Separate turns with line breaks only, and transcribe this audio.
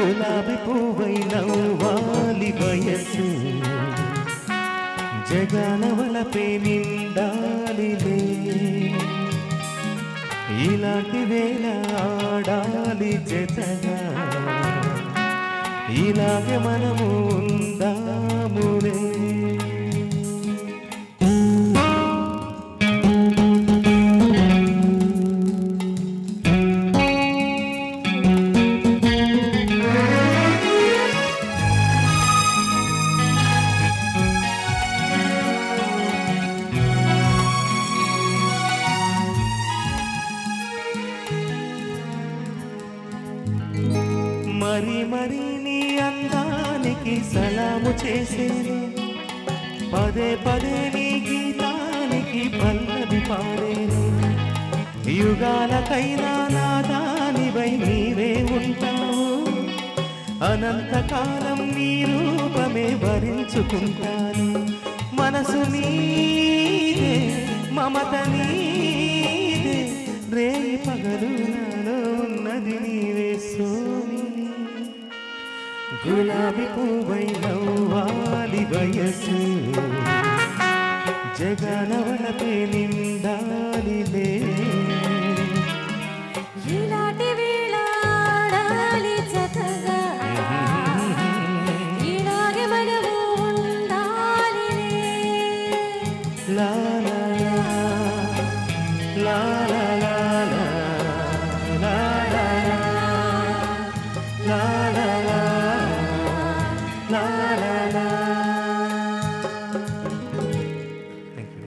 గులాబీ పువ్వై నవ్వాలి వయసు జగన వలపే నిండాలిలే ఇలాంటి వేళ ఆడాలి జతగా ఇలాగే మనము ఉందాములే మరి మరి నీ అందానికి సలాము చేసేను పదే పదే నీ గీతానికి పల్లవి పాడేను యుగాలకైనా నా దానివై నీవే ఉంటావు అనంతకాలం నీ రూపమే భరించుకుంటాను మనసు నీదే మమత నీదే రేయి పగలు నాలో ఉన్నది నీవే సోని గులాబీ పువ్వై నవ్వాలి వయసు జగన వలపే నిండాలిలే